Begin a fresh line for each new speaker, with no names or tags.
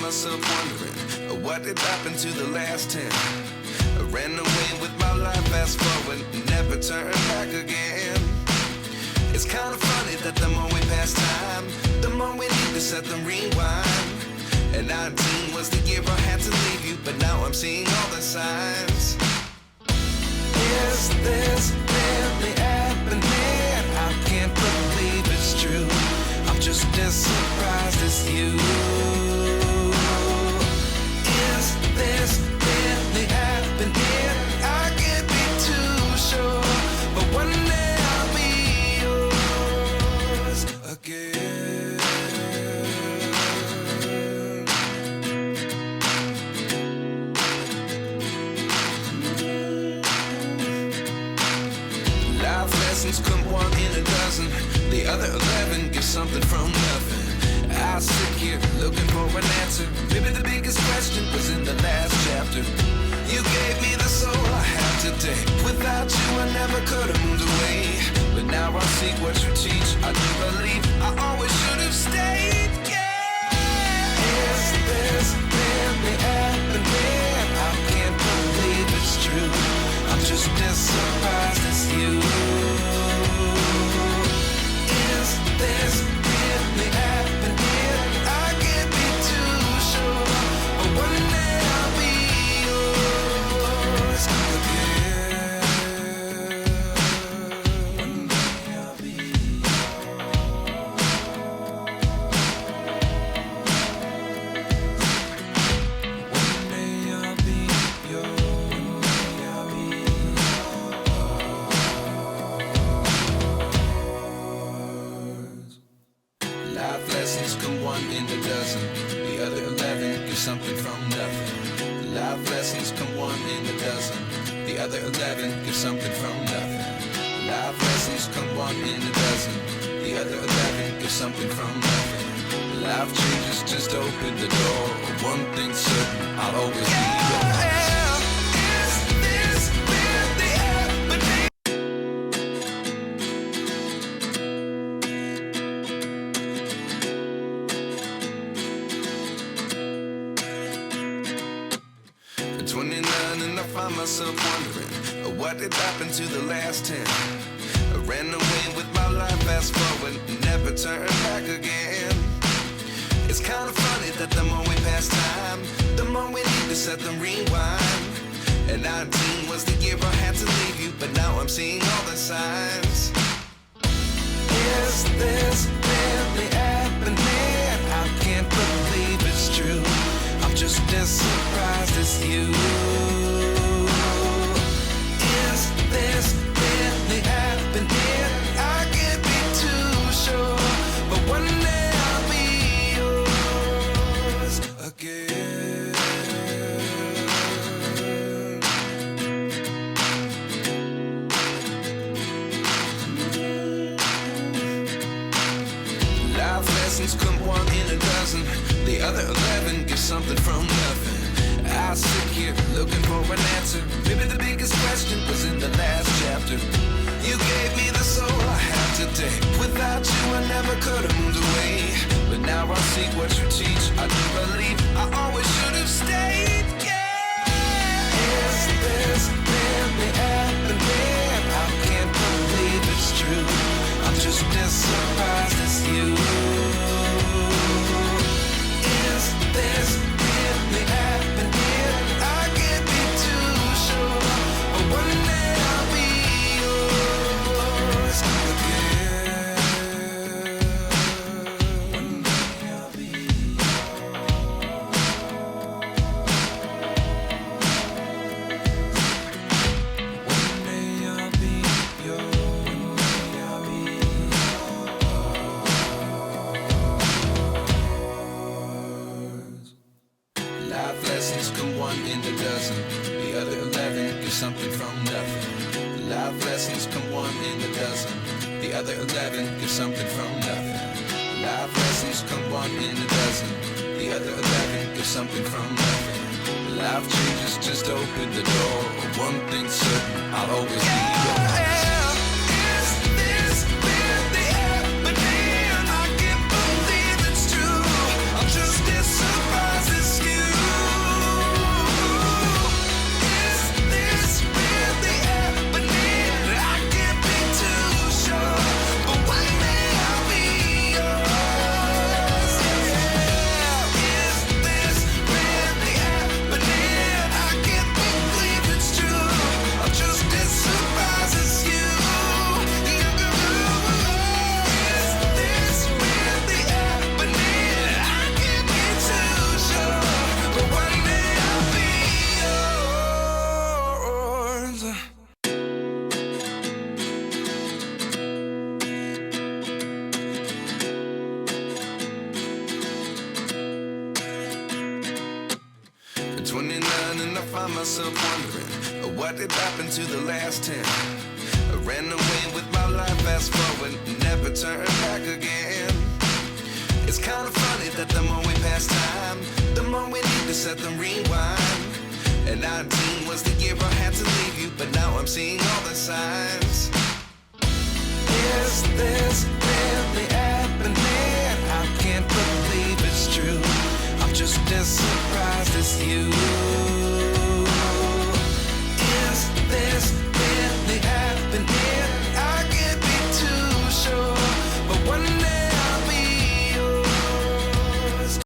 myself wondering what did happen to the last 10. I ran away with my life, fast forward, never turn back again. It's kind of funny that the more we pass time, the more we need to set them rewind. And 19 was the year I had to leave you, but now I'm seeing all the signs. Is this really happening? I can't believe it's true. I'm just as surprised as you. Is this really happening? I can't be too sure, but one day I'll be yours again. Life lessons come one in a dozen. The other 11 give something from nothing. I sit here looking for an answer. Maybe the biggest question was in the last chapter. You gave me the soul I have today. Without you I never could have moved away. But now I seek what you teach. I do believe I always should have stayed. Yeah. Is this really happening? I can't believe it's true. I'm just as surprised as you. Is this really happening? I can't be too sure, but one day I'll be yours again. One day I'll be One day I'll be yours. Life lessons come one in a dozen. The other 11 give something from nothing. Life lessons come one in a dozen. The other 11 give something from nothing. Life lessons come one in a dozen. The other 11 give something from nothing. Life changes just open the door. One thing's certain, I'll always be yours. Is this really happening? At 29 and I find myself wondering what did happen to the last 10. I ran away with my life, fast forward, never turn back again. It's kind of funny that the more we pass time, the more we need to set them rewind. And 19 was the year I had to leave you, but now I'm seeing all the signs. Is this really happening? I can't believe it's true. I'm just as surprised as you. Is this really happening? I can't be too sure, but one day I'll be yours again. Life lessons come one in a dozen. The other 11 give something from nothing. I sit here looking for an answer. Maybe the biggest question was in the last chapter. You gave me the soul I have today. Without you I never could have moved away. But now I seek what you teach. I do believe I always should have stayed. Yeah. Is this really happening? I can't believe it's true. I'm just as surprised as you. Is this really happening? I can't be too sure, but one day I'll be yours again. One day I'll be One day I'll be yours. I'll be Life lessons come one in a dozen. The other 11 give something from nothing. Life lessons come one in a dozen. The other 11 give something from nothing. Life lessons come one in a dozen. The other 11 give something from nothing. Life changes just open the door. One thing's certain, I'll always be yours. Is this really happening? I can't believe it's true. I'm just as surprised as At 29 and I find myself wondering, what did happen to the last 10? I ran away with my life, fast forward, never turn back again. It's kind of funny that the more we pass time, the more we need to set them rewind. And 19 was the year I had to leave you, but now I'm seeing all the signs. Is this really happening? I can't believe it's true. I'm just as surprised as you.